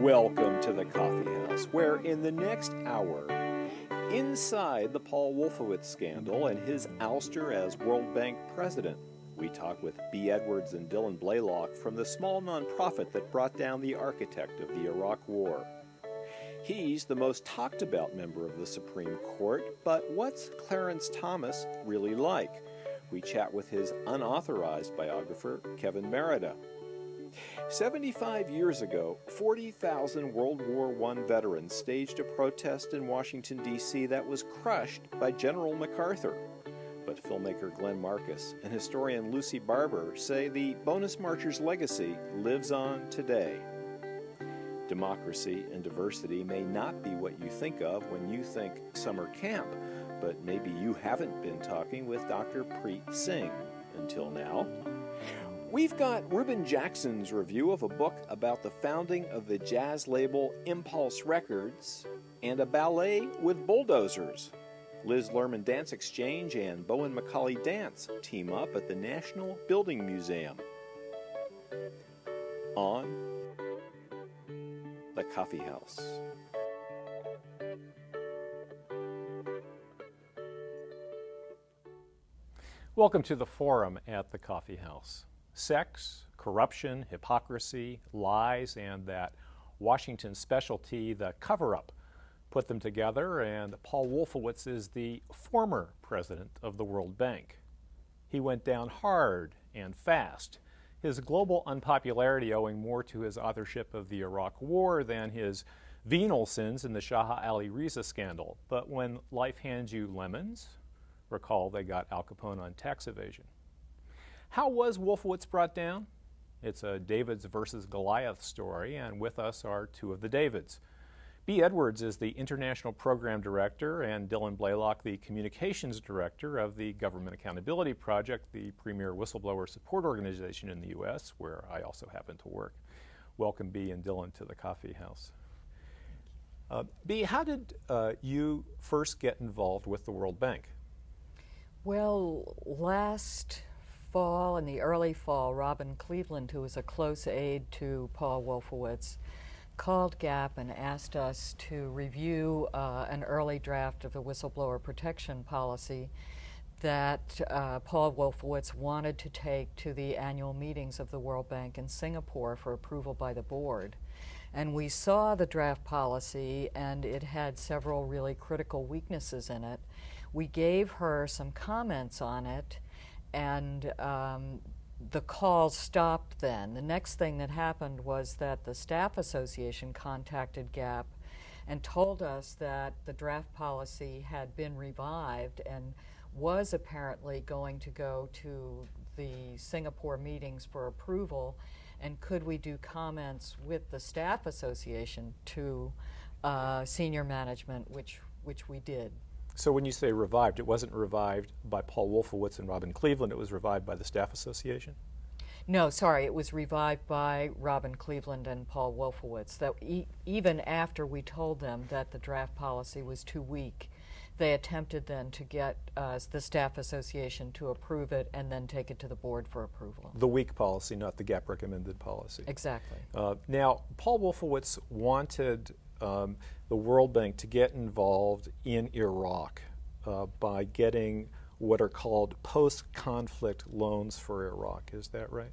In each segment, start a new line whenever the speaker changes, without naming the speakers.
Welcome to the Coffee House, where in the next hour, inside the Paul Wolfowitz scandal and his ouster as World Bank president, we talk with B. Edwards and Dylan Blaylock from the small nonprofit that brought down the architect of the Iraq War. He's the most talked about member of the Supreme Court, but what's Clarence Thomas really like? We chat with his unauthorized biographer, Kevin Merida. 75 years ago, 40,000 World War I veterans staged a protest in Washington, D.C. that was crushed by General MacArthur. But filmmaker Glenn Marcus and historian Lucy Barber say the Bonus Marchers' legacy lives on today. Democracy and diversity may not be what you think of when you think summer camp, but maybe you haven't been talking with Dr. Preet Singh until now. We've got Reuben Jackson's review of a book about the founding of the jazz label Impulse Records and a ballet with bulldozers. Liz Lerman Dance Exchange and Bowen Macaulay Dance team up at the National Building Museum. On the Coffee House.
Welcome to the forum at the Coffee House. Sex, corruption, hypocrisy, lies, and that Washington specialty, the cover-up, put them together, and Paul Wolfowitz is the former president of the World Bank. He went down hard and fast, his global unpopularity owing more to his authorship of the Iraq War than his venal sins in the Shah Ali Riza scandal. But when life hands you lemons, recall they got Al Capone on tax evasion. How was Wolfowitz brought down? It's a Davids versus Goliath story, and with us are two of the Davids. B. Edwards is the International Program Director, and Dylan Blaylock, the Communications Director of the Government Accountability Project, the premier whistleblower support organization in the U.S., where I also happen to work. Welcome, B. and Dylan, to the Coffee House. B., how did you first get involved with the World Bank?
Well, last fall, in the early fall, Robin Cleveland, who was a close aide to Paul Wolfowitz, called GAP and asked us to review an early draft of the whistleblower protection policy that Paul Wolfowitz wanted to take to the annual meetings of the World Bank in Singapore for approval by the board. And we saw the draft policy, and it had several really critical weaknesses in it. We gave her some comments on it, and the call stopped then. The next thing that happened was that the Staff Association contacted GAP and told us that the draft policy had been revived and was apparently going to go to the Singapore meetings for approval, and could we do comments with the Staff Association to senior management, which we did.
So when you say revived, it wasn't revived by Paul Wolfowitz and Robin Cleveland, it was revived by the Staff Association?
No, sorry, it was revived by Robin Cleveland and Paul Wolfowitz. That even after we told them that the draft policy was too weak, they attempted then to get the Staff Association to approve it and then take it to the board for approval.
The weak policy, not the GAP recommended policy.
Exactly.
Now, Paul Wolfowitz wanted the World Bank to get involved in Iraq by getting what are called post-conflict loans for Iraq. Is that right?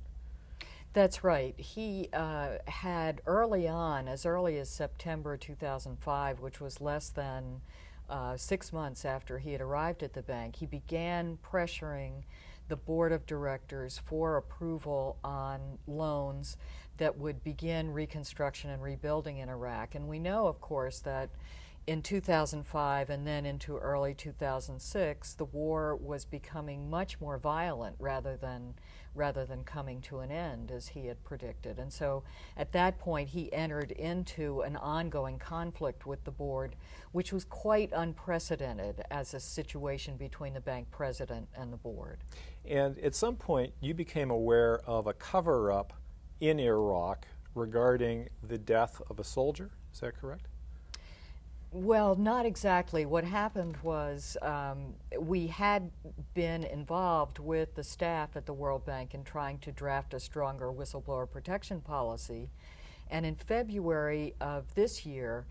That's right. He had early on, as early as September 2005, which was less than 6 months after he had arrived at the bank, he began pressuring the board of directors for approval on loans that would begin reconstruction and rebuilding in Iraq. And we know, of course, that in 2005 and then into early 2006, the war was becoming much more violent rather than coming to an end, as he had predicted. And so at that point, he entered into an ongoing conflict with the board, which was quite unprecedented as a situation between the bank president and the board.
And at some point, you became aware of a cover-up in Iraq regarding the death of a soldier. Is that correct?
Well, not exactly. What happened was we had been involved with the staff at the World Bank in trying to draft a stronger whistleblower protection policy, And in February of this year,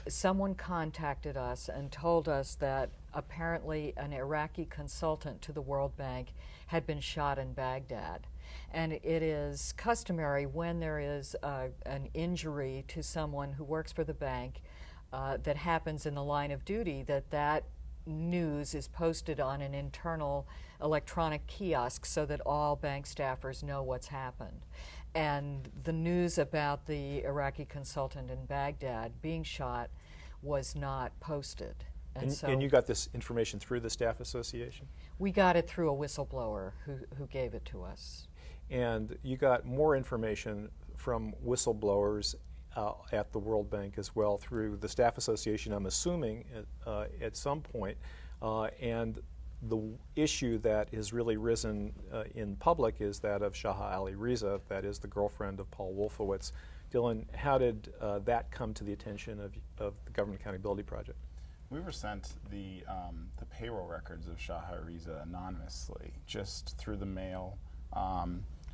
someone contacted us and told us that apparently an Iraqi consultant to the World Bank had been shot in Baghdad. And it is customary when there is an injury to someone who works for the bank that happens in the line of duty, that news is posted on an internal electronic kiosk so that all bank staffers know what's happened. And the news about the Iraqi consultant in Baghdad being shot was not posted.
And you got this information through the Staff Association?
We got it through a whistleblower who gave it to us.
And you got more information from whistleblowers at the World Bank as well through the Staff Association, I'm assuming, at some point. And the issue that has really risen in public is that of Shaha Ali Riza, that is the girlfriend of Paul Wolfowitz. Dylan, how did that come to the attention of the Government Accountability Project?
We were sent the payroll records of Shaha Riza anonymously, just through the mail,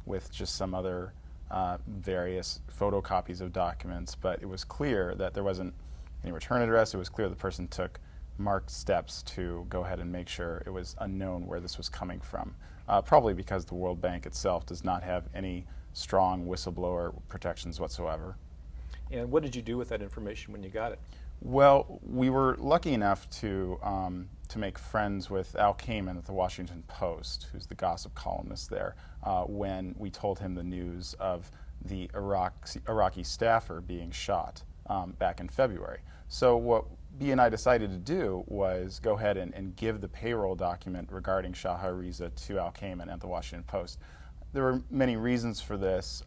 with just some other various photocopies of documents. But it was clear that there wasn't any return address. It was clear the person took marked steps to go ahead and make sure it was unknown where this was coming from, probably because the World Bank itself does not have any strong whistleblower protections whatsoever.
And what did you do with that information when you got it?
Well, we were lucky enough to make friends with Al Kahn at the Washington Post, who's the gossip columnist there, when we told him the news of the Iraqi staffer being shot back in February. So what B and I decided to do was go ahead and give the payroll document regarding Shaha Riza to Al Kahn at the Washington Post. There were many reasons for this.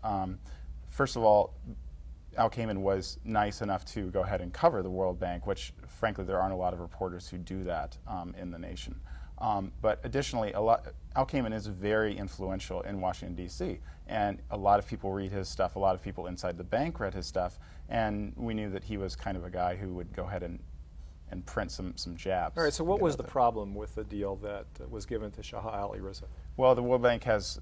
First of all, Al Kahn was nice enough to go ahead and cover the World Bank, which frankly there aren't a lot of reporters who do that in the nation. But additionally, Al Kahn is very influential in Washington, D.C., and a lot of people read his stuff, a lot of people inside the bank read his stuff, and we knew that he was kind of a guy who would go ahead and print some jabs.
All right, so what was the problem with the deal that was given to Shaha Ali Riza?
Well, the World Bank has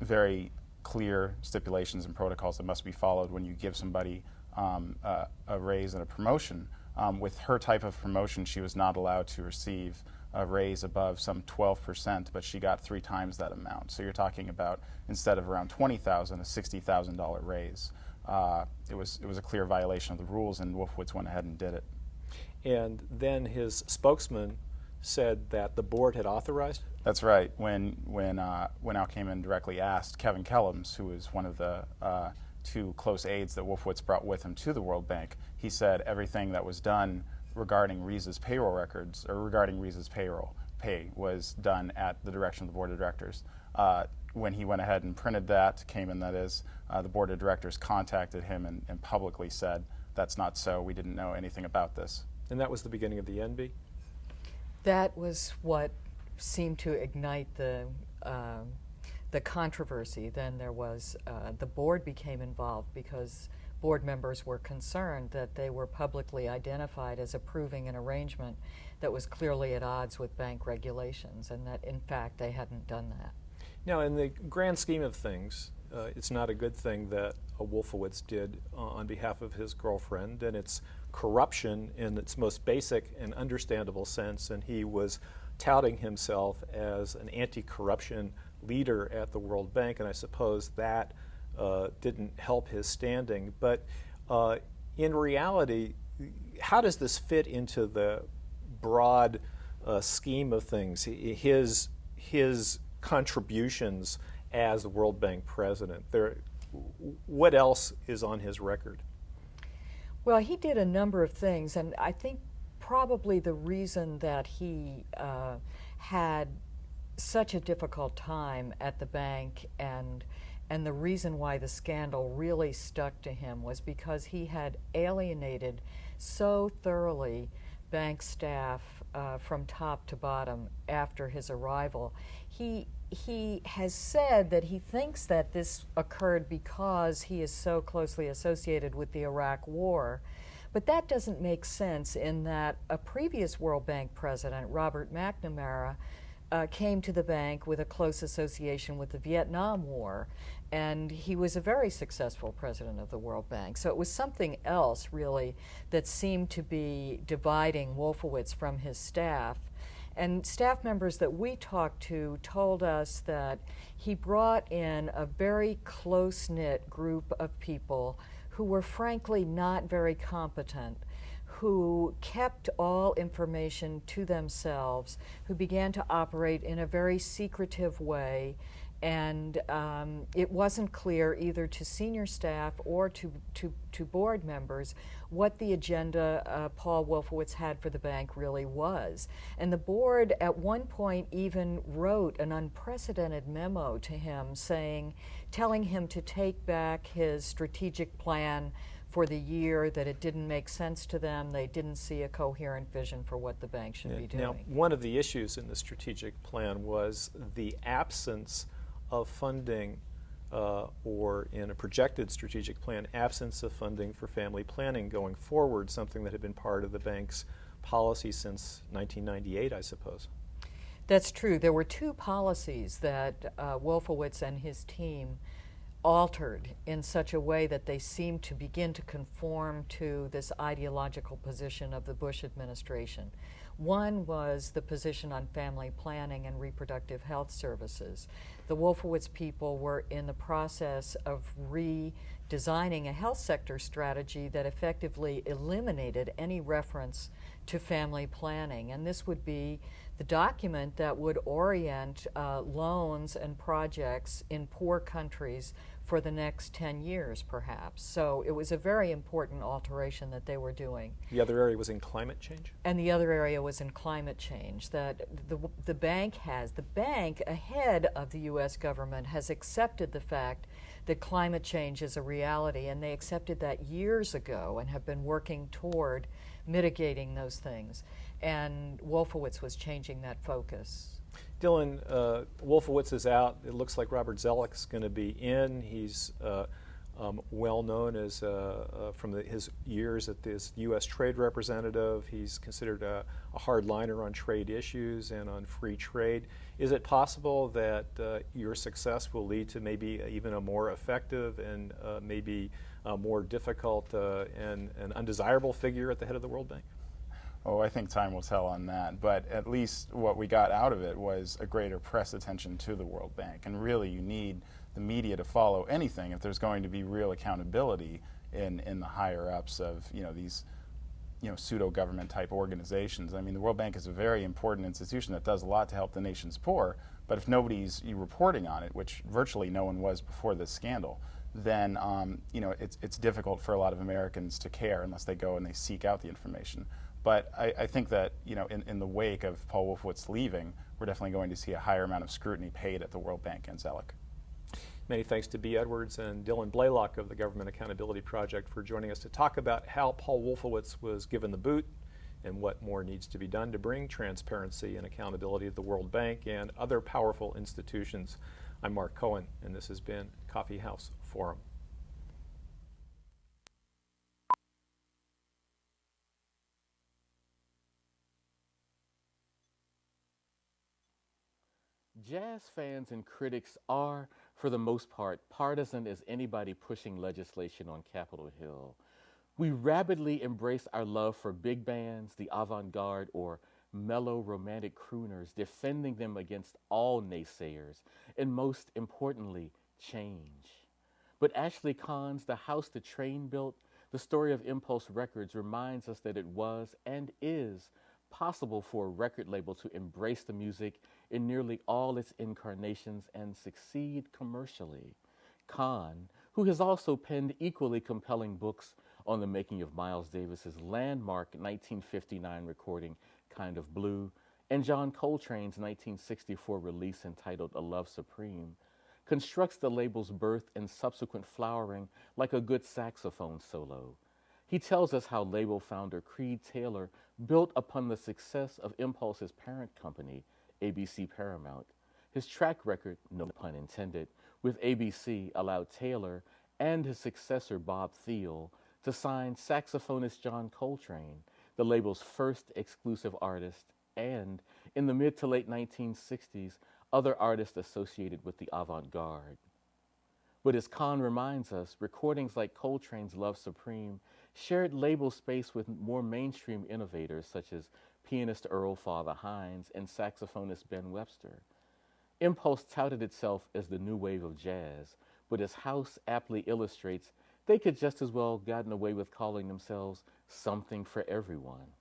very clear stipulations and protocols that must be followed when you give somebody a raise and a promotion. With her type of promotion, she was not allowed to receive a raise above some 12%, but she got 3 times that amount. So you're talking about, instead of around $20,000, a $60,000 raise. It was a clear violation of the rules, and Wolfowitz went ahead and did it.
And then his spokesman said that the board had authorized it?
That's right. When Al Kahn directly asked Kevin Kellums, who was one of the 2 close aides that Wolfowitz brought with him to the World Bank, he said everything that was done regarding Riza's payroll records, or regarding Riza's pay, was done at the direction of the board of directors. When he went ahead and printed that, that is, the board of directors contacted him and publicly said, that's not so, we didn't know anything about this.
And that was the beginning of the NB?
That was what seemed to ignite the controversy. Then there was, the board became involved because board members were concerned that they were publicly identified as approving an arrangement that was clearly at odds with bank regulations, and that in fact they hadn't done that.
Now, in the grand scheme of things, it's not a good thing that Wolfowitz did on behalf of his girlfriend, and it's corruption in its most basic and understandable sense, and he was touting himself as an anti-corruption leader at the World Bank, and I suppose that didn't help his standing. But in reality, how does this fit into the broad scheme of things, his contributions as the World Bank president? What else is on his record?
Well, he did a number of things, and I think probably the reason that he had such a difficult time at the bank and the reason why the scandal really stuck to him was because he had alienated so thoroughly bank staff from top to bottom after his arrival. He has said that he thinks that this occurred because he is so closely associated with the Iraq War, but that doesn't make sense in that a previous World Bank president, Robert McNamara, came to the bank with a close association with the Vietnam War, and he was a very successful president of the World Bank. So it was something else, really, that seemed to be dividing Wolfowitz from his staff. And staff members that we talked to told us that he brought in a very close-knit group of people who were frankly not very competent, who kept all information to themselves, who began to operate in a very secretive way, and it wasn't clear either to senior staff or to board members what the agenda Paul Wolfowitz had for the bank really was. And the board at one point even wrote an unprecedented memo to him telling him to take back his strategic plan for the year, that it didn't make sense to them. They didn't see a coherent vision for what the bank should be doing.
Now, one of the issues in the strategic plan was the absence of funding, or in a projected strategic plan, absence of funding for family planning going forward, something that had been part of the bank's policy since 1998, I suppose.
That's true. There were two policies that Wolfowitz and his team altered in such a way that they seemed to begin to conform to this ideological position of the Bush administration. One was the position on family planning and reproductive health services. The Wolfowitz people were in the process of redesigning a health sector strategy that effectively eliminated any reference to family planning, and this would be the document that would orient loans and projects in poor countries for the next 10 years, perhaps. So it was a very important alteration that they were doing.
The other area was in climate change?
And the other area was in climate change, that the bank ahead of the U.S. government has accepted the fact that climate change is a reality, and they accepted that years ago and have been working toward mitigating those things. And Wolfowitz was changing that focus.
Dylan, Wolfowitz is out. It looks like Robert Zoellick's going to be in. He's well known as from his years at this U.S. trade representative. He's considered a hardliner on trade issues and on free trade. Is it possible that your success will lead to maybe even a more effective and maybe more difficult and undesirable figure at the head of the World Bank?
Oh, I think time will tell on that. But at least what we got out of it was a greater press attention to the World Bank. And really, you need the media to follow anything if there's going to be real accountability in the higher ups of these pseudo-government type organizations. I mean, the World Bank is a very important institution that does a lot to help the nation's poor. But if nobody's reporting on it, which virtually no one was before this scandal, then it's difficult for a lot of Americans to care unless they go and they seek out the information. But I think that in the wake of Paul Wolfowitz leaving, we're definitely going to see a higher amount of scrutiny paid at the World Bank and Zoellick.
Many thanks to B. Edwards and Dylan Blaylock of the Government Accountability Project for joining us to talk about how Paul Wolfowitz was given the boot and what more needs to be done to bring transparency and accountability to the World Bank and other powerful institutions. I'm Mark Cohen, and this has been Coffee House Forum.
Jazz fans and critics are, for the most part, partisan as anybody pushing legislation on Capitol Hill. We rapidly embrace our love for big bands, the avant-garde, or mellow romantic crooners, defending them against all naysayers, and most importantly, change. But Ashley Kahn's The House that Trane Built, the story of Impulse Records, reminds us that it was and is possible for a record label to embrace the music in nearly all its incarnations and succeed commercially. Kahn, who has also penned equally compelling books on the making of Miles Davis's landmark 1959 recording, Kind of Blue, and John Coltrane's 1964 release entitled A Love Supreme, constructs the label's birth and subsequent flowering like a good saxophone solo. He tells us how label founder Creed Taylor built upon the success of Impulse's parent company, ABC Paramount. His track record, no pun intended, with ABC allowed Taylor and his successor Bob Thiele to sign saxophonist John Coltrane, the label's first exclusive artist, and in the mid to late 1960s, other artists associated with the avant-garde. But as Kahn reminds us, recordings like Coltrane's Love Supreme shared label space with more mainstream innovators such as pianist Earl Father Hines and saxophonist Ben Webster. Impulse touted itself as the new wave of jazz, but as House aptly illustrates, they could just as well have gotten away with calling themselves something for everyone.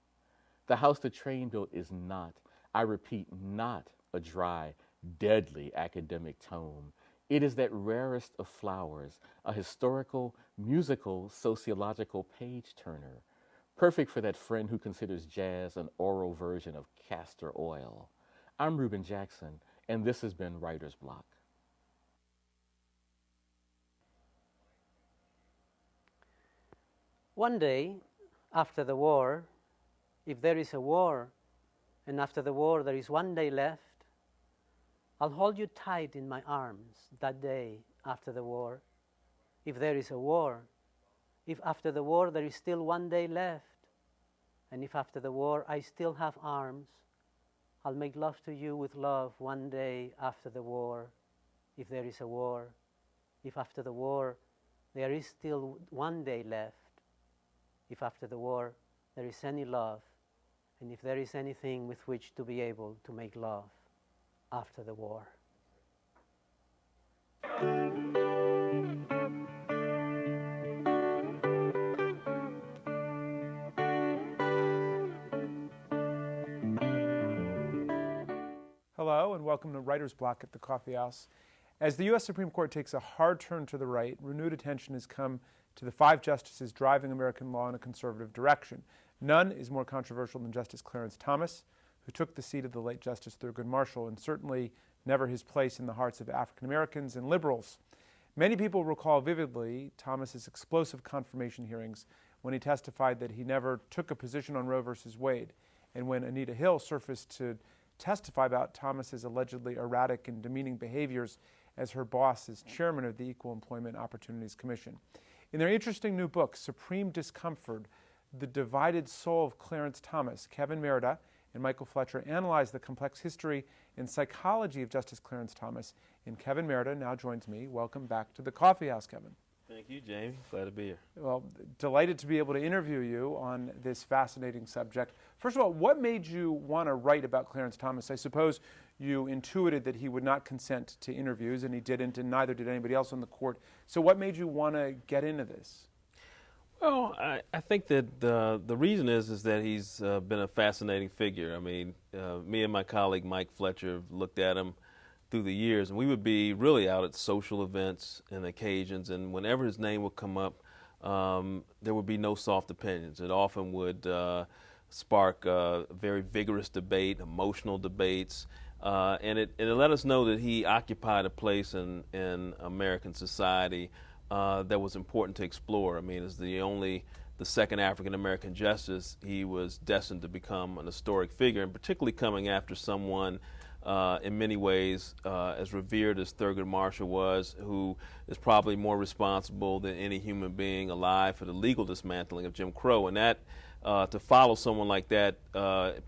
The house that Trane Built is not, I repeat, not a dry, deadly academic tome. It is that rarest of flowers, a historical, musical, sociological page-turner, perfect for that friend who considers jazz an oral version of castor oil. I'm Reuben Jackson, and this has been Writer's Block.
One day, after the war, if there is a war, and after the war there is one day left, I'll hold you tight in my arms that day after the war. If there is a war, if after the war there is still one day left, and if after the war I still have arms, I'll make love to you with love one day after the war, if there is a war. If after the war there is still one day left, if after the war there is any love, and if there is anything with which to be able to make love after the war.
Hello and welcome to Writer's Block at the Coffee House. As the U.S. Supreme Court takes a hard turn to the right, renewed attention has come to the 5 justices driving American law in a conservative direction. None is more controversial than Justice Clarence Thomas, who took the seat of the late Justice Thurgood Marshall, and certainly never his place in the hearts of African Americans and liberals. Many people recall vividly Thomas's explosive confirmation hearings when he testified that he never took a position on Roe versus Wade, and when Anita Hill surfaced to testify about Thomas's allegedly erratic and demeaning behaviors as her boss as chairman of the Equal Employment Opportunities Commission. In their interesting new book, Supreme Discomfort, The Divided Soul of Clarence Thomas, Kevin Merida and Michael Fletcher analyze the complex history and psychology of Justice Clarence Thomas. And Kevin Merida now joins me. Welcome back to the Coffee House, Kevin.
Thank you, Jamie. Glad to be here.
Well, delighted to be able to interview you on this fascinating subject. First of all, what made you want to write about Clarence Thomas? I suppose you intuited that he would not consent to interviews, and he didn't, and neither did anybody else on the court. So what made you want to get into this?
Well, I think that the reason is that he's been a fascinating figure. I mean, me and my colleague Mike Fletcher looked at him through the years, and we would be really out at social events and occasions, and whenever his name would come up, there would be no soft opinions. It often would spark very vigorous debate, emotional debates, and it let us know that he occupied a place in American society that was important to explore. I mean, as the second African American justice, he was destined to become an historic figure, and particularly coming after someone in many ways as revered as Thurgood Marshall was, who is probably more responsible than any human being alive for the legal dismantling of Jim Crow. And that, to follow someone like that,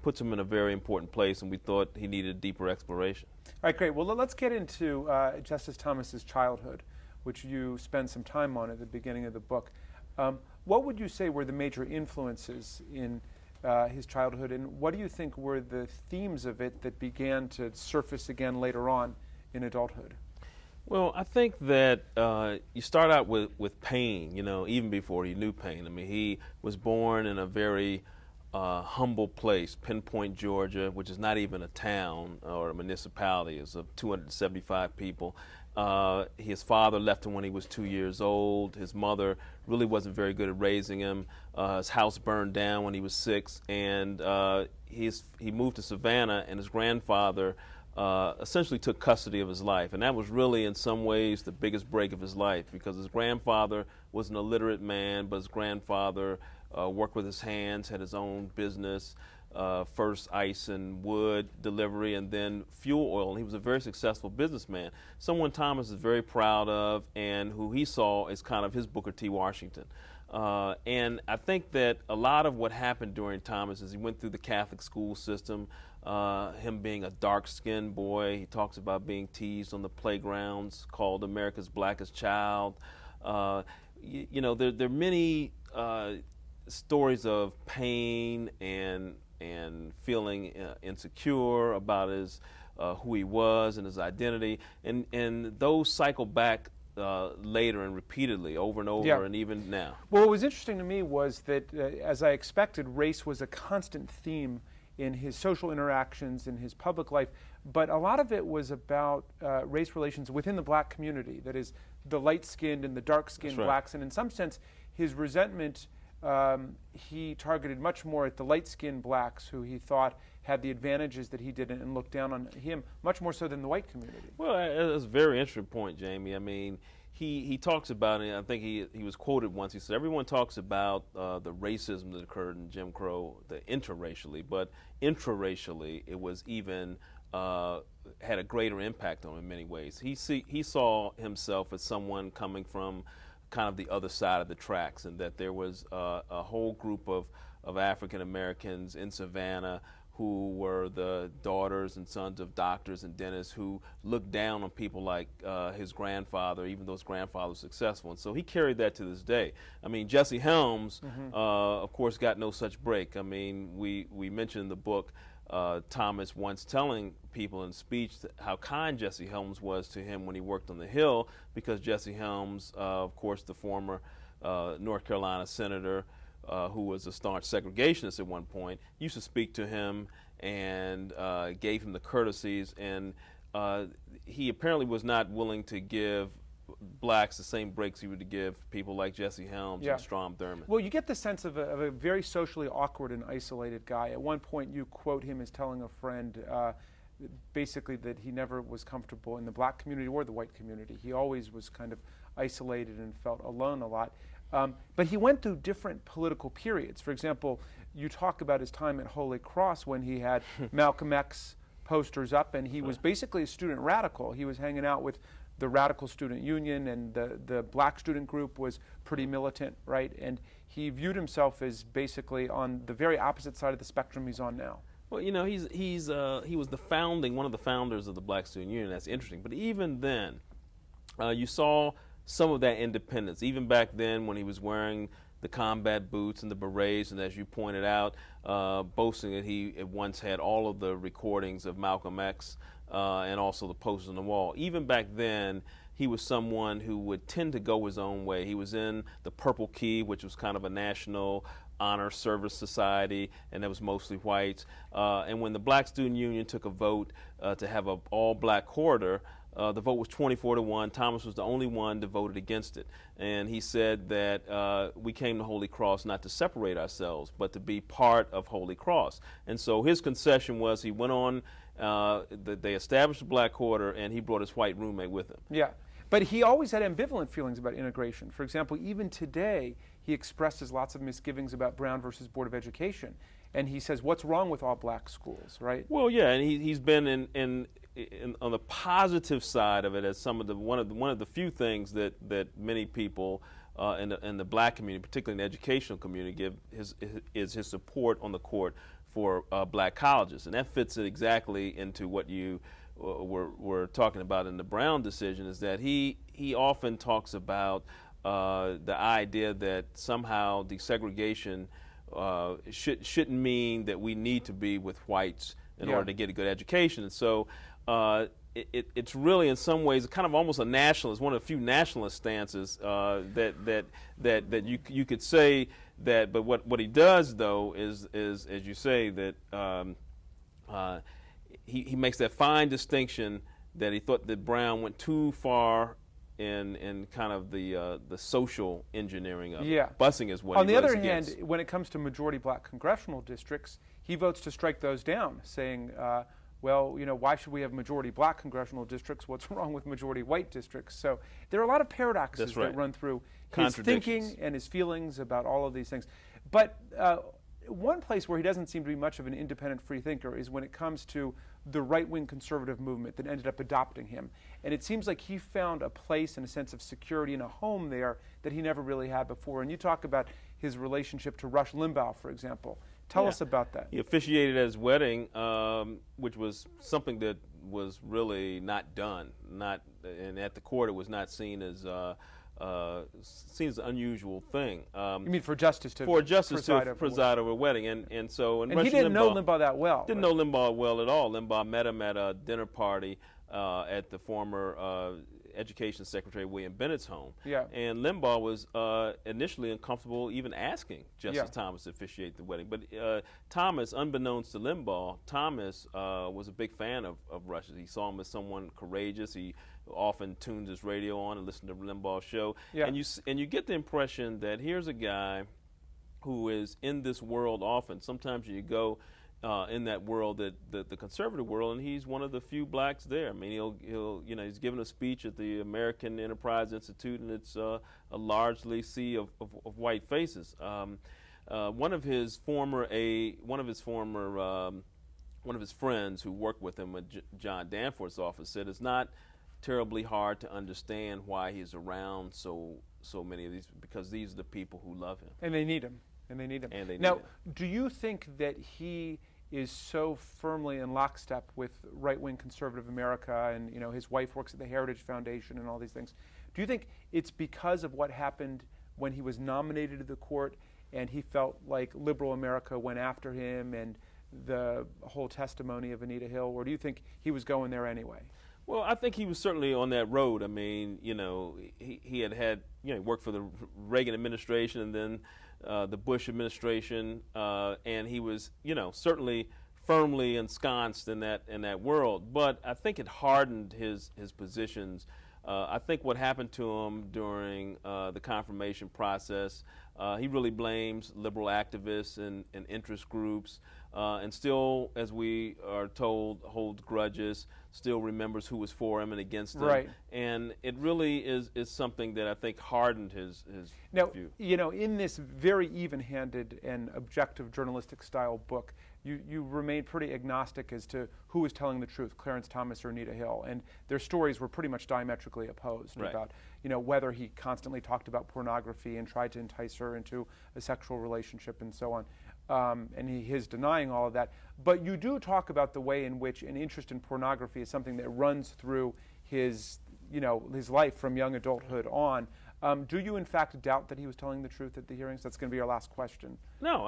puts him in a very important place, and we thought he needed deeper exploration.
All right, great. Well, let's get into Justice Thomas's childhood, which you spend some time on at the beginning of the book. What would you say were the major influences in his childhood, and what do you think were the themes of it that began to surface again later on in adulthood?
Well, I think that you start out with pain, even before he knew pain. I mean, he was born in a very humble place, Pinpoint, Georgia, which is not even a town or a municipality. It's of 275 people. His father left him when he was 2 years old. His mother really wasn't very good at raising him. His house burned down when he was 6, and he moved to Savannah, and his grandfather essentially took custody of his life. And that was really, in some ways, the biggest break of his life, because his grandfather was an illiterate man, but his grandfather worked with his hands, had his own business, first ice and wood delivery, and then fuel oil. And he was a very successful businessman, someone Thomas is very proud of, and who he saw as kind of his Booker T. Washington. And I think that a lot of what happened during Thomas is he went through the Catholic school system. him being a dark-skinned boy. He talks about being teased on the playgrounds, called America's blackest child. You know, there are many stories of pain and feeling insecure about his who he was and his identity, and those cycle back later and repeatedly over and over, and even now.
Well, what was interesting to me was that, as I expected, race was a constant theme in his social interactions, in his public life, but a lot of it was about race relations within the black community, that is, the light-skinned and the dark-skinned blacks, and in some sense, his resentment, he targeted much more at the light-skinned blacks who he thought had the advantages that he didn't and looked down on him much more so than the white community.
Well, that's a very interesting point, Jamie. I mean, he talks about it. I think he was quoted once. He said, everyone talks about the racism that occurred in Jim Crow, the interracially, but intraracially it was even had a greater impact on him in many ways. He saw himself as someone coming from kind of the other side of the tracks, and that there was a whole group of African Americans in Savannah who were the daughters and sons of doctors and dentists who looked down on people like his grandfather, even though his grandfather was successful. And so he carried that to this day. I mean, Jesse Helms, of course, got no such break. I mean, we mentioned in the book Thomas once telling people in speech how kind Jesse Helms was to him when he worked on the Hill, because Jesse Helms, of course, the former North Carolina senator, who was a staunch segregationist at one point, used to speak to him and gave him the courtesies, and he apparently was not willing to give blacks the same breaks he would give people like Jesse Helms and Strom Thurmond.
Well, you get the sense of a very socially awkward and isolated guy. At one point you quote him as telling a friend basically that he never was comfortable in the black community or the white community. He always was kind of isolated and felt alone a lot. But he went through different political periods. For example, you talk about his time at Holy Cross when he had Malcolm X posters up, and he was basically a student radical. He was hanging out with the Radical Student Union, and the black student group was pretty militant, right? And he viewed himself as basically on the very opposite side of the spectrum he's on now.
Well, you know, he was one of the founders of the Black Student Union. That's interesting. But even then, you saw some of that independence, even back then when he was wearing the combat boots and the berets, and as you pointed out, boasting that he at once had all of the recordings of Malcolm X and also the posters on the wall. Even back then, he was someone who would tend to go his own way. He was in the Purple Key, which was kind of a national honor service society, and that was mostly whites. And when the Black Student Union took a vote to have an all-black corridor, the vote was 24-1. Thomas was the only one that voted against it. And he said that we came to Holy Cross not to separate ourselves, but to be part of Holy Cross. And so his concession was he went on, they established the black quarter, and he brought his white roommate with him.
Yeah, but he always had ambivalent feelings about integration. For example, even today, he expresses lots of misgivings about Brown versus Board of Education. And he says, what's wrong with all black schools, right?
Well, yeah, and he's been on the positive side of it as one of the few things that many people in the black community, particularly in the educational community, give his support on the court for black colleges, and that fits it exactly into what you were talking about in the Brown decision. Is that he often talks about the idea that somehow desegregation shouldn't mean that we need to be with whites in order to get a good education, and so. It's really, in some ways, kind of almost a nationalist, one of the few nationalist stances that you could say that. But what he does, though, is as you say, that he makes that fine distinction that he thought that Brown went too far in kind of the social engineering of it. Busing is what.
On the other
against.
hand, when it comes to majority black congressional districts, he votes to strike those down, saying. Well, you know, why should we have majority black congressional districts? What's wrong with majority white districts? So there are a lot of paradoxes that run through his thinking and his feelings about all of these things. But one place where he doesn't seem to be much of an independent free thinker is when it comes to the right-wing conservative movement that ended up adopting him. And it seems like he found a place and a sense of security and a home there that he never really had before. And you talk about his relationship to Rush Limbaugh, for example, Tell us about that.
He officiated at his wedding, which was something that was really not done. And at the court, it was not seen as an unusual thing.
You mean for justice to
preside over a wedding, and
he didn't know Limbaugh that well.
Didn't know Limbaugh well at all. Limbaugh met him at a dinner party at the former Education Secretary William Bennett's home.
Yeah.
And Limbaugh was initially uncomfortable even asking Justice Thomas to officiate the wedding. But Thomas, unbeknownst to Limbaugh, Thomas was a big fan of Rush. He saw him as someone courageous. He often tuned his radio on and listened to Limbaugh's show.
Yeah.
And you get the impression that here's a guy who is in this world often. Sometimes you go in that world, the conservative world, and he's one of the few blacks there. I mean, he's given a speech at the American Enterprise Institute, and it's a largely sea of white faces. One of his friends who worked with him at John Danforth's office said it's not terribly hard to understand why he's around so many of these, because these are the people who love him.
And they need him. Now, do you think that he is so firmly in lockstep with right-wing conservative America, and his wife works at the Heritage Foundation and all these things? Do you think it's because of what happened when he was nominated to the court and he felt like liberal America went after him and the whole testimony of Anita Hill, or do you think he was going there anyway?
Well, I think he was certainly on that road. I mean, he had worked for the Reagan administration and then the Bush administration, and he was, certainly firmly ensconced in that world. But I think it hardened his positions. I think what happened to him during the confirmation process, he really blames liberal activists and interest groups, and still, as we are told, holds grudges, still remembers who was for him and against him.
Right.
And it really is something that I think hardened his view.
Now, in this very even-handed and objective journalistic style book, you remain pretty agnostic as to who was telling the truth, Clarence Thomas or Anita Hill, and their stories were pretty much diametrically opposed about, whether he constantly talked about pornography and tried to entice her into a sexual relationship and so on. And his denying all of that. But you do talk about the way in which an interest in pornography is something that runs through his life from young adulthood on. Do you, in fact, doubt that he was telling the truth at the hearings? That's going to be our last question.
No,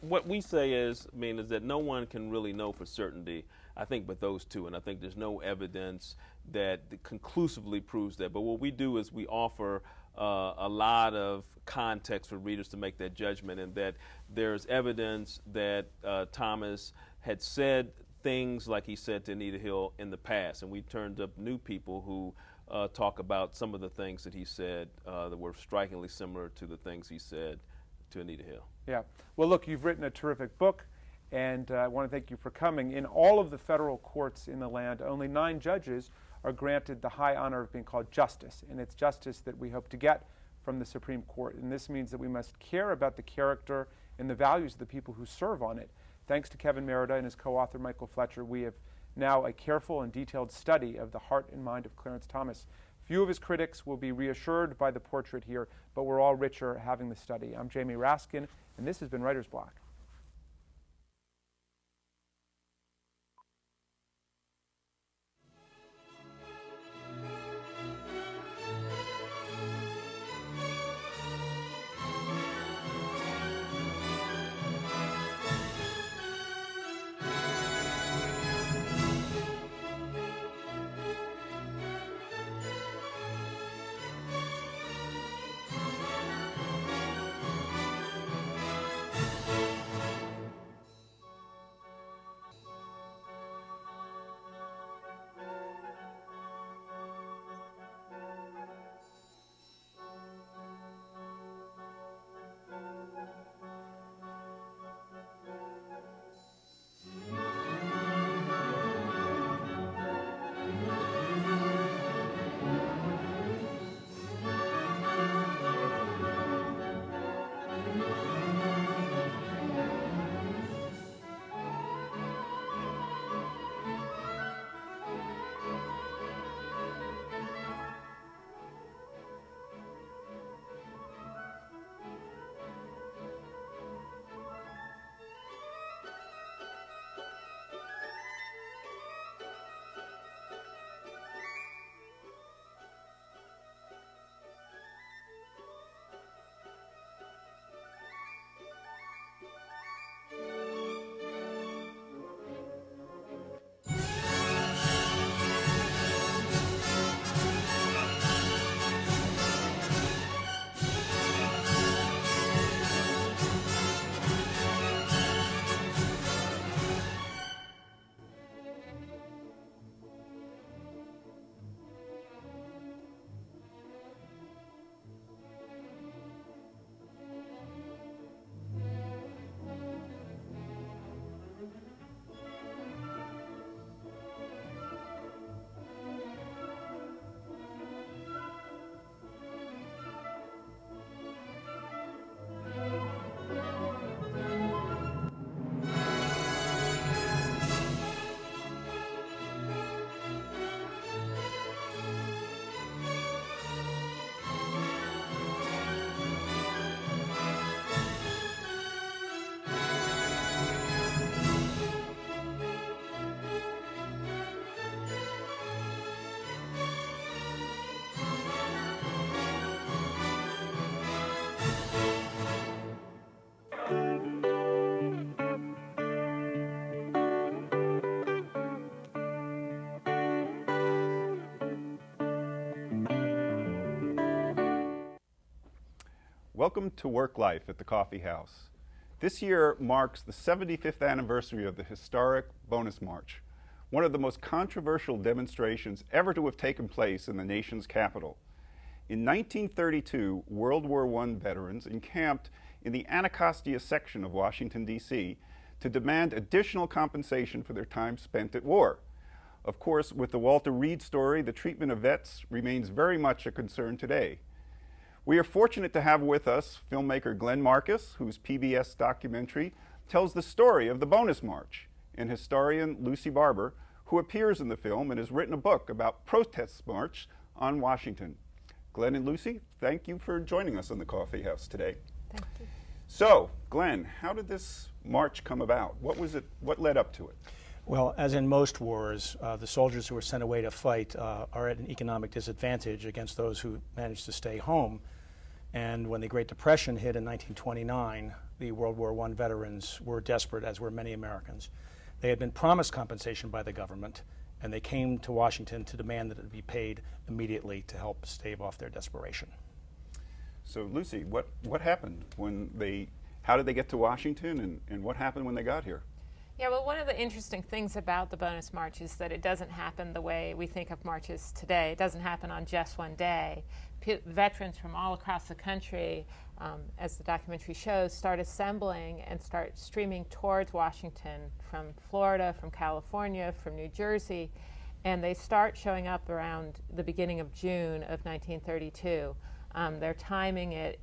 what we say is that no one can really know for certainty, I think, but those two. And I think there's no evidence that conclusively proves that. But what we do is we offer a lot of context for readers to make that judgment, and that there's evidence that Thomas had said things like he said to Anita Hill in the past, and we turned up new people who talk about some of the things that he said that were strikingly similar to the things he said to Anita Hill.
Yeah. Well, look, you've written a terrific book, and I want to thank you for coming. In all of the federal courts in the land, only 9 judges are granted the high honor of being called justice, and it's justice that we hope to get from the Supreme Court. And this means that we must care about the character and the values of the people who serve on it. Thanks to Kevin Merida and his co-author Michael Fletcher, we have now a careful and detailed study of the heart and mind of Clarence Thomas. Few of his critics will be reassured by the portrait here, but we're all richer having the study. I'm Jamie Raskin, and this has been Writer's Block.
Welcome to Work Life at the Coffee House. This year marks the 75th anniversary of the historic Bonus March, one of the most controversial demonstrations ever to have taken place in the nation's capital. In 1932, World War I veterans encamped in the Anacostia section of Washington, D.C. to demand additional compensation for their time spent at war. Of course, with the Walter Reed story, the treatment of vets remains very much a concern today. We are fortunate to have with us filmmaker Glenn Marcus, whose PBS documentary tells the story of the Bonus March, and historian Lucy Barber, who appears in the film and has written a book about protest march on Washington. Glenn and Lucy, thank you for joining us on the Coffee House today.
Thank you.
So, Glenn, how did this march come about? What was it? What led up to it?
Well, as in most wars, the soldiers who were sent away to fight are at an economic disadvantage against those who managed to stay home. And when the Great Depression hit in 1929, the World War I veterans were desperate, as were many Americans. They had been promised compensation by the government, and they came to Washington to demand that it be paid immediately to help stave off their desperation.
So, Lucy, what happened how did they get to Washington, and what happened when they got here?
Yeah, well, one of the interesting things about the Bonus March is that it doesn't happen the way we think of marches today. It doesn't happen on just one day. Veterans from all across the country, as the documentary shows, start assembling and start streaming towards Washington from Florida, from California, from New Jersey, and they start showing up around the beginning of June of 1932. They're timing it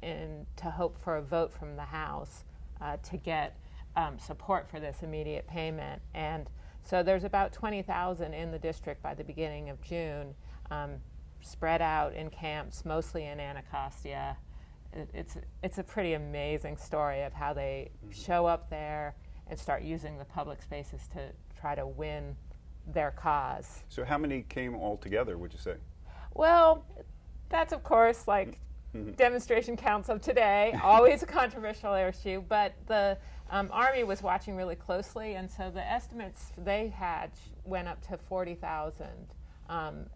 to hope for a vote from the House to get support for this immediate payment. And so there's about 20,000 in the district by the beginning of June, spread out in camps, mostly in Anacostia. It's a pretty amazing story of how they show up there and start using the public spaces to try to win their cause.
So how many came all together, would you say?
Well, that's of course like demonstration counts of today, always a controversial issue, but the Army was watching really closely, and so the estimates they had went up to 40,000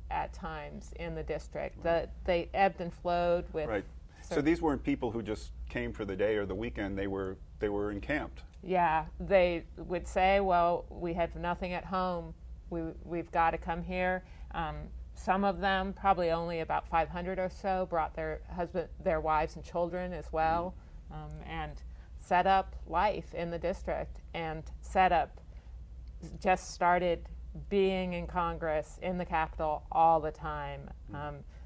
at times in the district. They ebbed and flowed with.
Right. So these weren't people who just came for the day or the weekend. They were encamped.
Yeah, they would say, "Well, we have nothing at home. We've got to come here." Some of them, probably only about 500 or so, brought their wives and children as well, and set up life in the district, and just started being in Congress, in the Capitol all the time.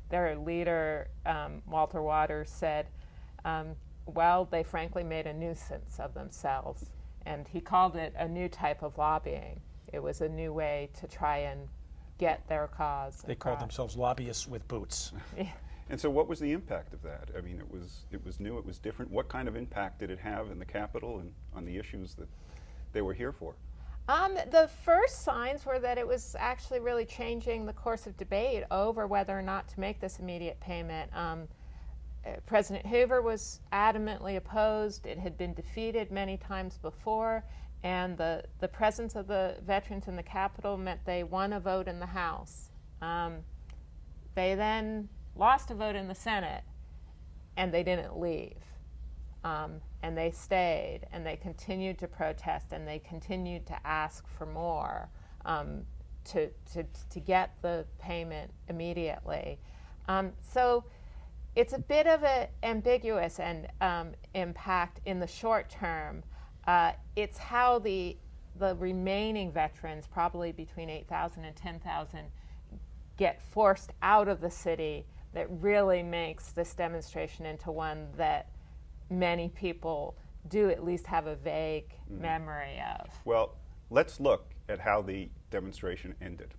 Their leader, Walter Waters, said, well, they frankly made a nuisance of themselves, and he called it a new type of lobbying. It was a new way to try and get their cause.
They called themselves lobbyists with boots.
Yeah.
And so what was the impact of that? I mean, it was new, it was different. What kind of impact did it have in the Capitol and on the issues that they were here for?
The first signs were that it was actually really changing the course of debate over whether or not to make this immediate payment. President Hoover was adamantly opposed. It had been defeated many times before, and the presence of the veterans in the Capitol meant they won a vote in the House. They then lost a vote in the Senate, and they didn't leave. And they stayed, and they continued to protest, and they continued to ask for more, to get the payment immediately. So it's a bit of an ambiguous and impact in the short term. It's how the remaining veterans, probably between 8,000 and 10,000, get forced out of the city that really makes this demonstration into one that many people do at least have a vague memory of.
Well, let's look at how the demonstration ended.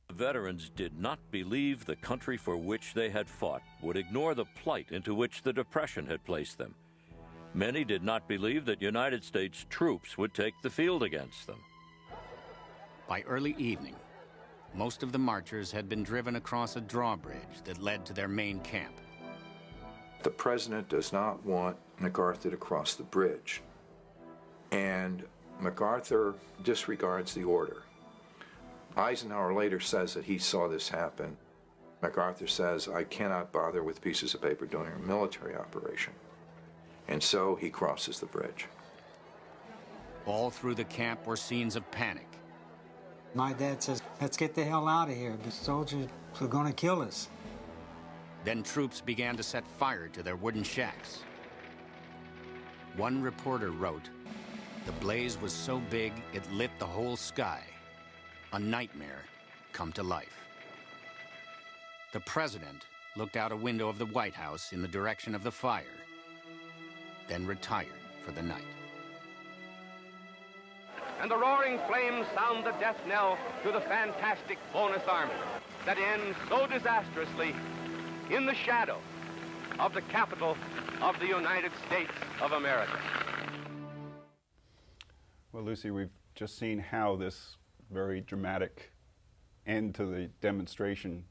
The veterans did not believe the country for which they had fought would ignore the plight into which the Depression had placed them. Many did not believe that United States troops would take the field against them.
By early evening, most of the marchers had been driven across a drawbridge that led to their main camp.
The president does not want MacArthur to cross the bridge, and MacArthur disregards the order. Eisenhower later says that he saw this happen. MacArthur says, I cannot bother with pieces of paper during a military operation. And so he crosses the bridge.
All through the camp were scenes of panic.
My dad says, let's get the hell out of here. The soldiers are going to kill us.
Then troops began to set fire to their wooden shacks. One reporter wrote, the blaze was so big it lit the whole sky. A nightmare come to life. The president looked out a window of the White House in the direction of the fire, then retired for the night.
And the roaring flames sound the death knell to the fantastic bonus army that ends so disastrously in the shadow of the capital of the United States of America.
Well, Lucy, we've just seen how this very dramatic end to the demonstration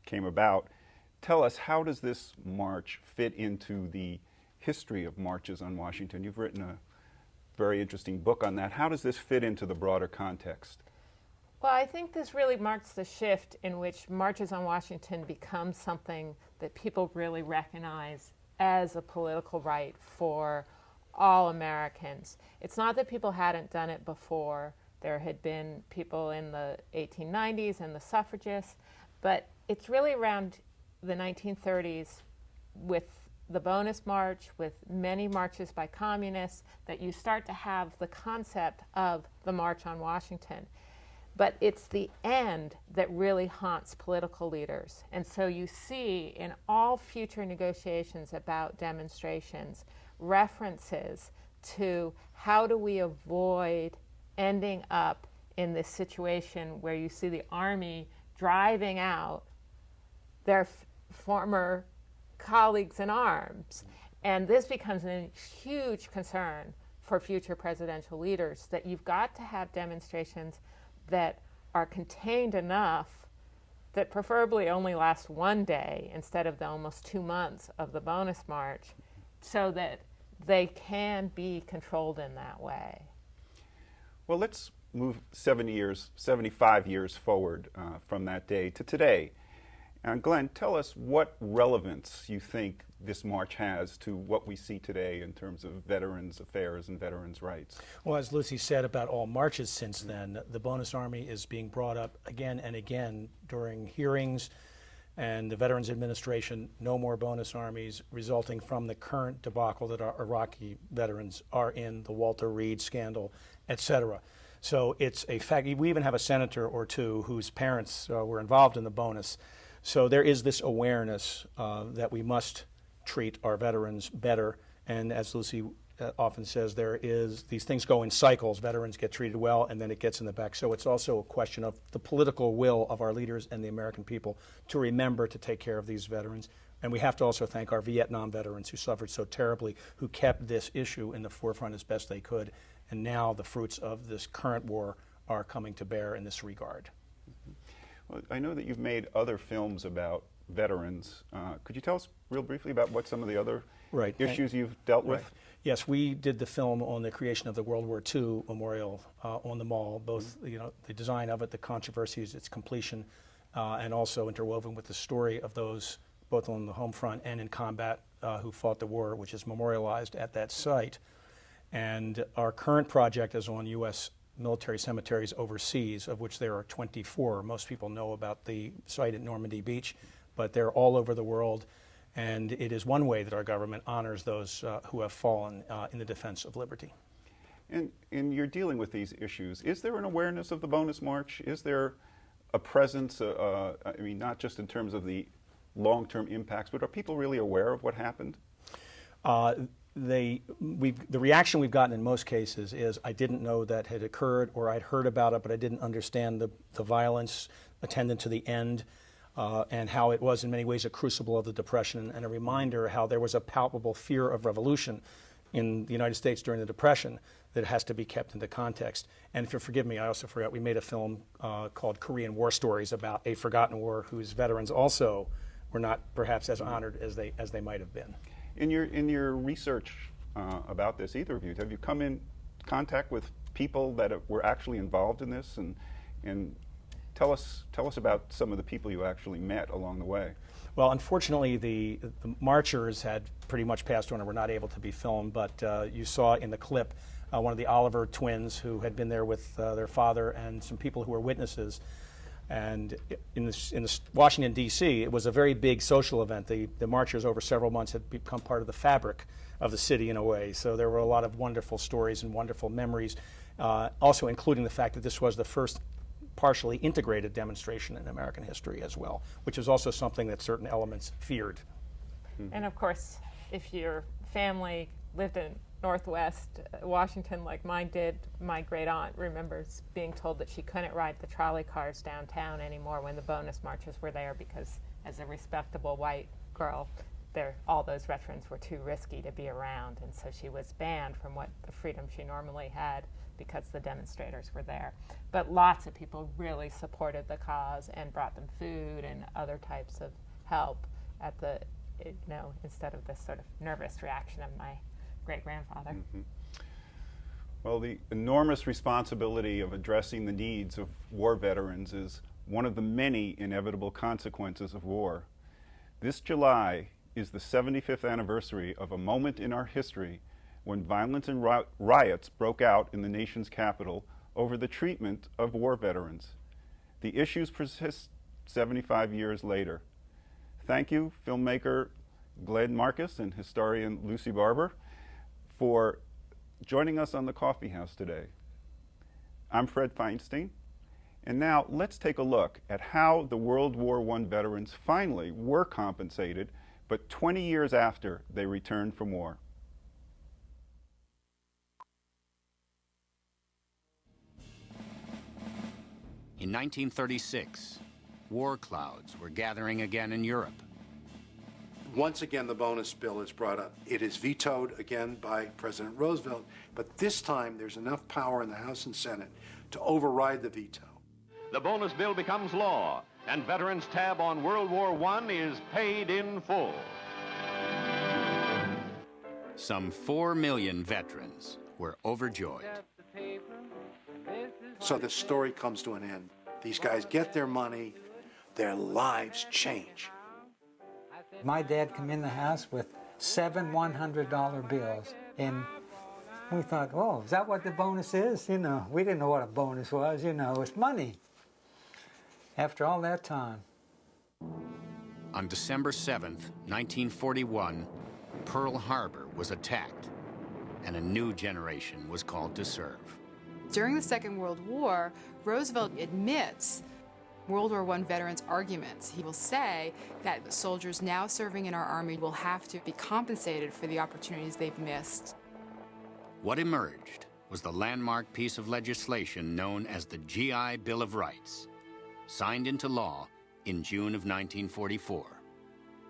came about. Tell us, how does this march fit into the history of marches on Washington? You've written a very interesting book on that. How does this fit into the broader context?
Well, I think this really marks the shift in which marches on Washington become something that people really recognize as a political right for all Americans. It's not that people hadn't done it before. There had been people in the 1890s and the suffragists, but it's really around the 1930s with the bonus march, with many marches by communists, that you start to have the concept of the March on Washington. But it's the end that really haunts political leaders. And so you see in all future negotiations about demonstrations references to how do we avoid ending up in this situation where you see the army driving out their former colleagues in arms. And this becomes a huge concern for future presidential leaders, that you've got to have demonstrations that are contained enough that preferably only last one day instead of the almost 2 months of the bonus march, so that they can be controlled in that way.
Well, let's move 75 years forward from that day to today. And Glenn, tell us what relevance you think this march has to what we see today in terms of veterans' affairs and veterans' rights.
Well, as Lucy said about all marches since then, the bonus army is being brought up again and again during hearings, and the Veterans Administration, no more bonus armies, resulting from the current debacle that our Iraqi veterans are in, the Walter Reed scandal, etc. So it's a fact. We even have a senator or two whose parents were involved in the bonus. So there is this awareness that we must treat our veterans better. And as Lucy often says, these things go in cycles. Veterans get treated well, and then it gets in the back. So it's also a question of the political will of our leaders and the American people to remember to take care of these veterans. And we have to also thank our Vietnam veterans who suffered so terribly, who kept this issue in the forefront as best they could. And now the fruits of this current war are coming to bear in this regard.
Well, I know that you've made other films about veterans. Could you tell us real briefly about what some of the other issues you've dealt with?
Yes, we did the film on the creation of the World War II memorial on the Mall, both the design of it, the controversies, its completion, and also interwoven with the story of those both on the home front and in combat who fought the war, which is memorialized at that site. And our current project is on U.S. military cemeteries overseas, of which there are 24. Most people know about the site at Normandy Beach, but they're all over the world. And it is one way that our government honors those who have fallen in the defense of liberty.
And you're dealing with these issues. Is there an awareness of the bonus march? Is there a presence, I mean, not just in terms of the long-term impacts, but are people really aware of what happened?
The reaction we've gotten in most cases is, I didn't know that had occurred, or I'd heard about it, but I didn't understand the violence attendant to the end, and how it was in many ways a crucible of the Depression, and a reminder how there was a palpable fear of revolution in the United States during the Depression that has to be kept into context. And if you'll forgive me, I also forgot, we made a film called Korean War Stories about a forgotten war whose veterans also were not perhaps as honored as they might have been.
In your research about this, either of you, have you come in contact with people that were actually involved in this and Tell us about some of the people you actually met along the way.
Well, unfortunately, the marchers had pretty much passed on and were not able to be filmed, but you saw in the clip one of the Oliver twins who had been there with their father and some people who were witnesses. And in Washington, D.C., it was a very big social event. The marchers over several months had become part of the fabric of the city in a way. So there were a lot of wonderful stories and wonderful memories, also including the fact that this was the first partially integrated demonstration in American history as well, which is also something that certain elements feared.
And of course, if your family lived in Northwest Washington like mine did, my great aunt remembers being told that she couldn't ride the trolley cars downtown anymore when the bonus marches were there because as a respectable white girl, all those veterans were too risky to be around, and so she was banned from what the freedom she normally had because the demonstrators were there. But lots of people really supported the cause and brought them food and other types of help at the, instead of this sort of nervous reaction of my great-grandfather.
Mm-hmm. Well, the enormous responsibility of addressing the needs of war veterans is one of the many inevitable consequences of war. This July is the 75th anniversary of a moment in our history when violence and riots broke out in the nation's capital over the treatment of war veterans. The issues persist 75 years later. Thank you, filmmaker Glenn Marcus and historian Lucy Barber, for joining us on the Coffee House today. I'm Fred Feinstein, and now let's take a look at how the World War I veterans finally were compensated, but 20 years after they returned from war.
In 1936, war clouds were gathering again in Europe.
Once again, the bonus bill is brought up. It is vetoed again by President Roosevelt, but this time there's enough power in the House and Senate to override the veto.
The bonus bill becomes law, and veterans' tab on World War I is paid in full.
Some 4 million veterans were overjoyed.
So the story comes to an end. These guys get their money, their lives change.
My dad came in the house with 7 $100 bills, and we thought, oh, is that what the bonus is? We didn't know what a bonus was, it's money. After all that time.
On December 7th, 1941, Pearl Harbor was attacked, and a new generation was called to serve.
During the Second World War, Roosevelt admits World War I veterans' arguments. He will say that soldiers now serving in our army will have to be compensated for the opportunities they've missed.
What emerged was the landmark piece of legislation known as the GI Bill of Rights, signed into law in June of 1944.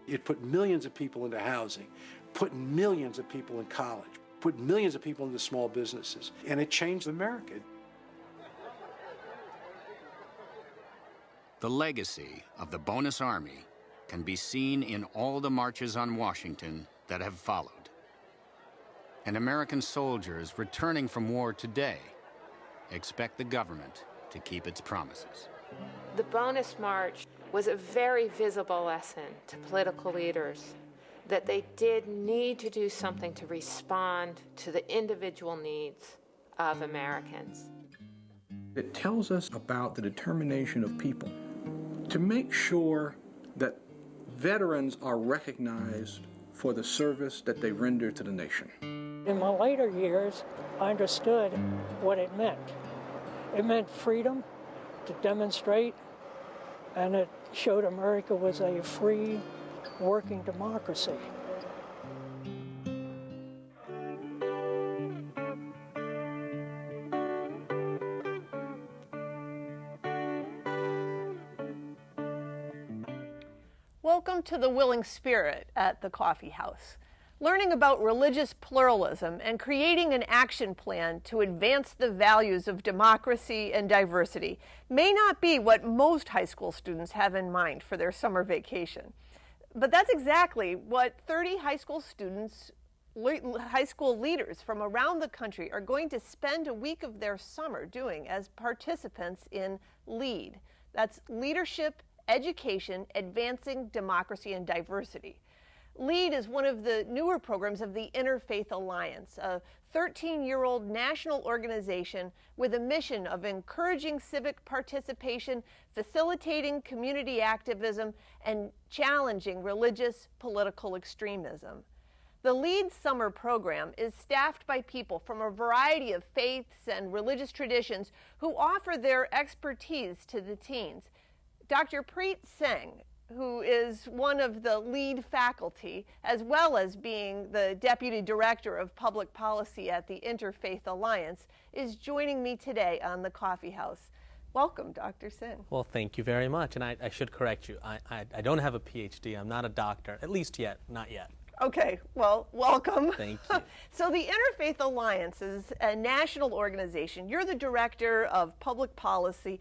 It put millions of people into housing, put millions of people in college, put millions of people into small businesses, and it changed America.
The legacy of the Bonus Army can be seen in all the marches on Washington that have followed. And American soldiers returning from war today expect the government to keep its promises.
The bonus march was a very visible lesson to political leaders that they did need to do something to respond to the individual needs of Americans.
It tells us about the determination of people to make sure that veterans are recognized for the service that they render to the nation.
In my later years, I understood what it meant. It meant freedom to demonstrate, and it showed America was a free, working democracy.
Welcome to the Willing Spirit at the Coffee House. Learning about religious pluralism and creating an action plan to advance the values of democracy and diversity may not be what most high school students have in mind for their summer vacation. But that's exactly what 30 high school students, high school leaders from around the country are going to spend a week of their summer doing as participants in LEAD, That's Leadership, Education, Advancing Democracy and Diversity. LEAD is one of the newer programs of the Interfaith Alliance, a 13-year-old national organization with a mission of encouraging civic participation, facilitating community activism, and challenging religious political extremism. The LEAD summer program is staffed by people from a variety of faiths and religious traditions who offer their expertise to the teens. Dr. Preet Singh, who is one of the LEAD faculty, as well as being the Deputy Director of Public Policy at the Interfaith Alliance, is joining me today on the Coffee House. Welcome, Dr. Singh.
Well, thank you very much. And I should correct you. I don't have a PhD. I'm not a doctor, at least yet, not yet.
Okay, well, welcome.
Thank you.
So the Interfaith Alliance is a national organization. You're the Director of Public Policy.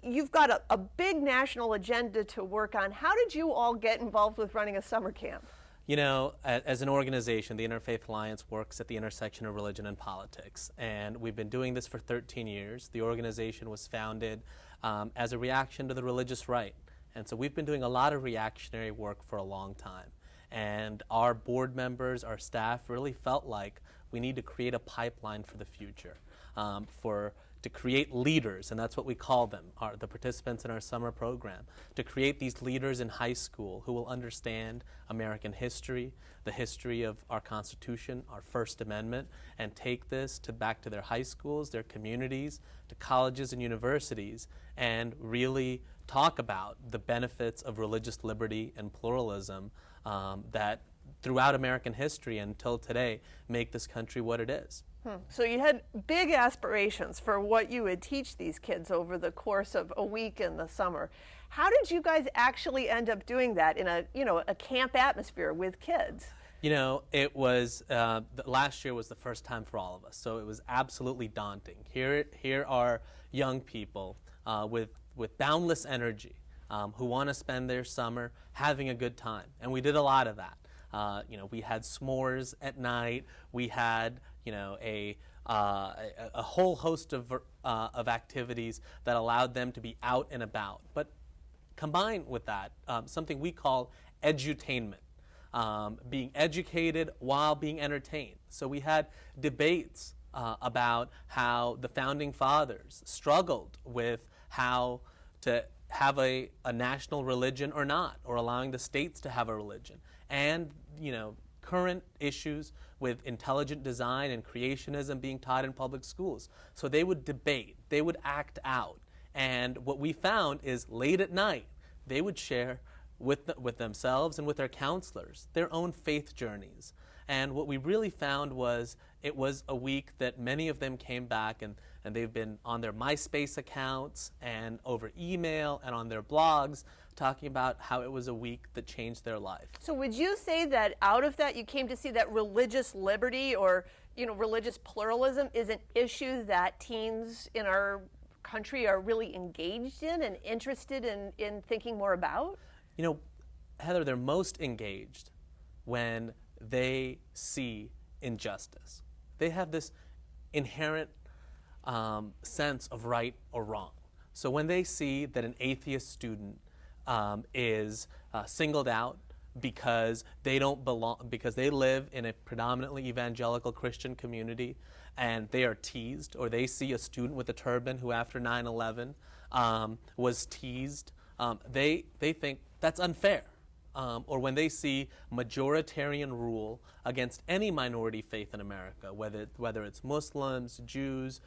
You've got a big national agenda to work on. How did you all get involved with running a summer camp?
You know, as an organization, the Interfaith Alliance works at the intersection of religion and politics, and we've been doing this for 13 years. The organization was founded as a reaction to the religious right, and so we've been doing a lot of reactionary work for a long time. And our board members, our staff really felt like we need to create a pipeline for the future, to create leaders, and that's what we call them, the participants in our summer program, to create these leaders in high school who will understand American history, the history of our Constitution, our First Amendment, and take this back to their high schools, their communities, to colleges and universities, and really talk about the benefits of religious liberty and pluralism that throughout American history until today make this country what it is.
So you had big aspirations for what you would teach these kids over the course of a week in the summer. How did you guys actually end up doing that in a camp atmosphere with kids?
You know, it was last year was the first time for all of us, so it was absolutely daunting. Here are young people with boundless energy who want to spend their summer having a good time, and we did a lot of that. We had s'mores at night. We had a whole host of activities that allowed them to be out and about. But combined with that, something we call edutainment, being educated while being entertained. So we had debates about how the founding fathers struggled with how to have a national religion or not, or allowing the states to have a religion. And, current issues with intelligent design and creationism being taught in public schools. So they would debate, they would act out. And what we found is late at night, they would share with themselves and with their counselors their own faith journeys. And what we really found was it was a week that many of them came back and they've been on their MySpace accounts and over email and on their blogs talking about how it was a week that changed their life.
So would you say that out of that you came to see that religious liberty or religious pluralism is an issue that teens in our country are really engaged in and interested in thinking more about?
Heather, they're most engaged when they see injustice. They have this inherent sense of right or wrong. So when they see that an atheist student is singled out because they don't belong, because they live in a predominantly evangelical Christian community, and they are teased, or they see a student with a turban who after 9/11 was teased, they think that's unfair. Or when they see majoritarian rule against any minority faith in America, whether it's Muslims, Jews,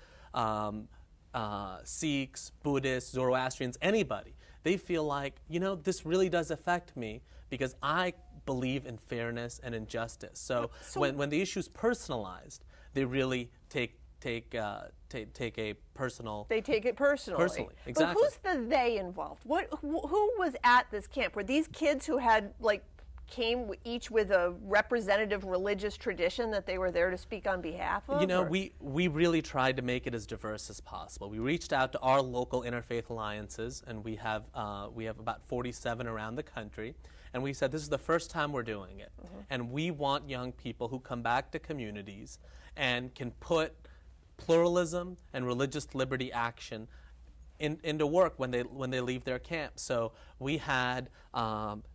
Sikhs, Buddhists, Zoroastrians, anybody, they feel like, this really does affect me because I believe in fairness and in justice. So when the issue's personalized, they really take a personal.
They take it personally.
Personally, exactly.
But who's the they involved? Who was at this camp? Were these kids who had came each with a representative religious tradition that they were there to speak on behalf of?
We really tried to make it as diverse as possible. We reached out to our local interfaith alliances, and we have about 47 around the country. And we said, this is the first time we're doing it. Mm-hmm. And we want young people who come back to communities and can put pluralism and religious liberty action into work when they leave their camp. So we had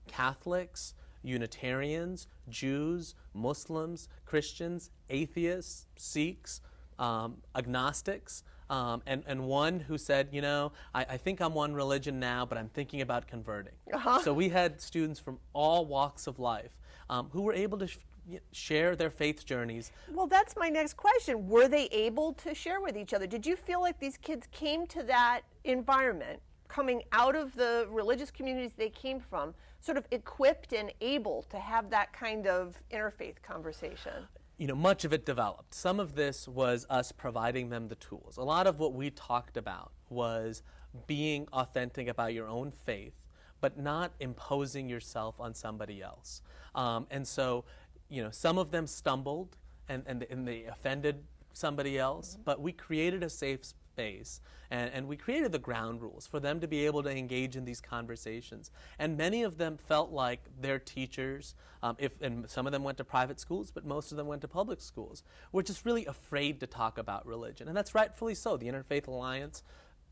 Catholics, Unitarians, Jews, Muslims, Christians, atheists, Sikhs, agnostics, and one who said, you know, I think I'm one religion now, but I'm thinking about converting. So we had students from all walks of life who were able to share their faith journeys.
Well, that's my next question. Were they able to share with each other? Did you feel like these kids came to that environment, coming out of the religious communities they came from, sort of equipped and able to have that kind of interfaith conversation?
You know, much of it developed. Some of this was us providing them the tools. A lot of what we talked about was being authentic about your own faith, but not imposing yourself on somebody else. And so, you know, some of them stumbled and they offended somebody else, but we created a safe space and we created the ground rules for them to be able to engage in these conversations. And many of them felt like their teachers, and some of them went to private schools, but most of them went to public schools, were just really afraid to talk about religion. And that's rightfully so. The Interfaith Alliance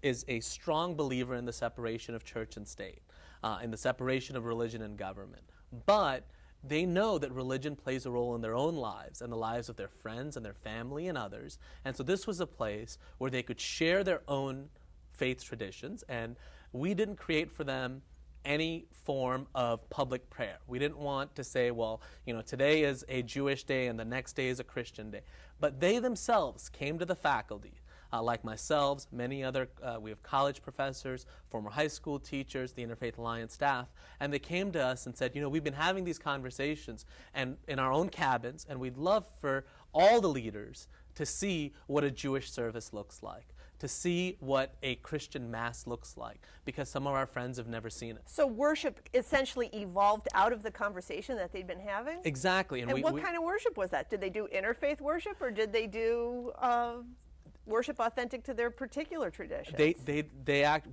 is a strong believer in the separation of church and state, in the separation of religion and government. But they know that religion plays a role in their own lives and the lives of their friends and their family and others. And so this was a place where they could share their own faith traditions. And we didn't create for them any form of public prayer. We didn't want to say, well, you know, today is a Jewish day and the next day is a Christian day. But they themselves came to the faculty, like myself, many other, we have college professors, former high school teachers, the Interfaith Alliance staff, and they came to us and said, you know, we've been having these conversations and in our own cabins, and we'd love for all the leaders to see what a Jewish service looks like, to see what a Christian Mass looks like, because some of our friends have never seen it.
So worship essentially evolved out of the conversation that they'd been having?
Exactly.
And what kind of worship was that? Did they do interfaith worship, or did they do worship authentic to their particular traditions?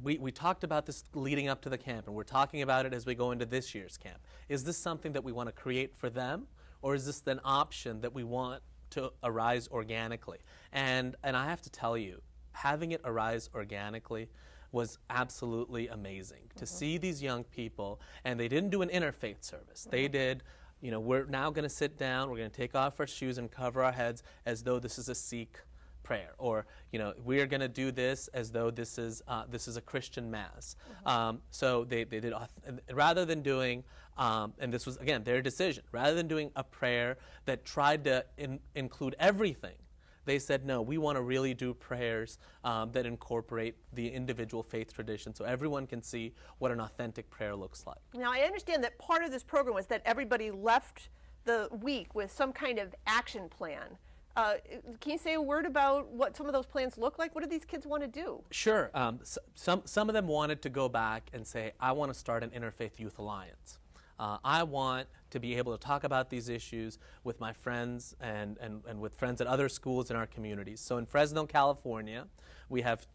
We talked about this leading up to the camp, and we're talking about it as we go into this year's camp. Is this something that we want to create for them, or is this an option that we want to arise organically? And I have to tell you, having it arise organically was absolutely amazing. To see these young people, and they didn't do an interfaith service. They did, you know, we're now going to sit down, we're going to take off our shoes and cover our heads as though this is a Sikh prayer, or, you know, we are going to do this as though this is a Christian Mass. So they did, rather than doing, and this was, again, their decision, rather than doing a prayer that tried to include everything, they said, no, we want to really do prayers that incorporate the individual faith tradition so everyone can see what an authentic prayer looks like.
Now, I understand that part of this program was that everybody left the week with some kind of action plan. Can you say a word about what some of those plans look like? What do these kids want to do?
Sure. Some of them wanted to go back and say, I want to start an Interfaith Youth Alliance. I want to be able to talk about these issues with my friends and with friends at other schools in our communities. So in Fresno, California, we have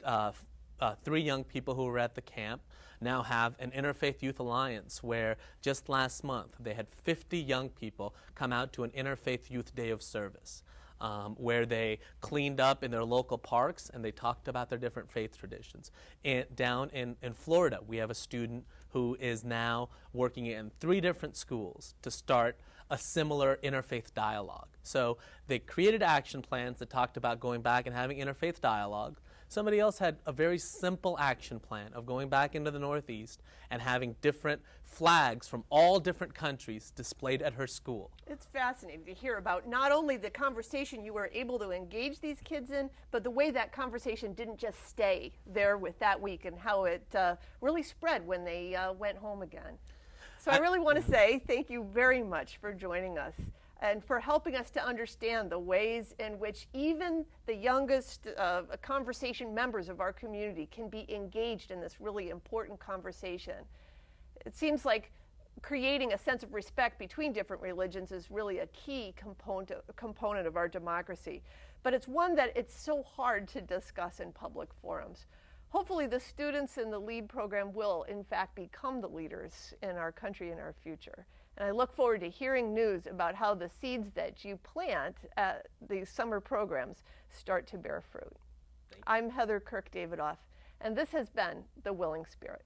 3 young people who were at the camp now have an Interfaith Youth Alliance, where just last month they had 50 young people come out to an Interfaith Youth Day of Service. Where they cleaned up in their local parks and they talked about their different faith traditions. Down in Florida, we have a student who is now working in 3 different schools to start a similar interfaith dialogue. So they created action plans that talked about going back and having interfaith dialogue. Somebody else had a very simple action plan of going back into the Northeast and having different flags from all different countries displayed at her school.
It's fascinating to hear about not only the conversation you were able to engage these kids in, but the way that conversation didn't just stay there with that week and how it really spread when they went home again. So I really want to say thank you very much for joining us and for helping us to understand the ways in which even the youngest conversation members of our community can be engaged in this really important conversation. It seems like creating a sense of respect between different religions is really a key component of our democracy, but it's one that it's so hard to discuss in public forums. Hopefully the students in the LEAD program will, in fact, become the leaders in our country and our future. And I look forward to hearing news about how the seeds that you plant at these summer programs start to bear fruit. I'm Heather Kirk-Davidoff, And this has been The Willing Spirit.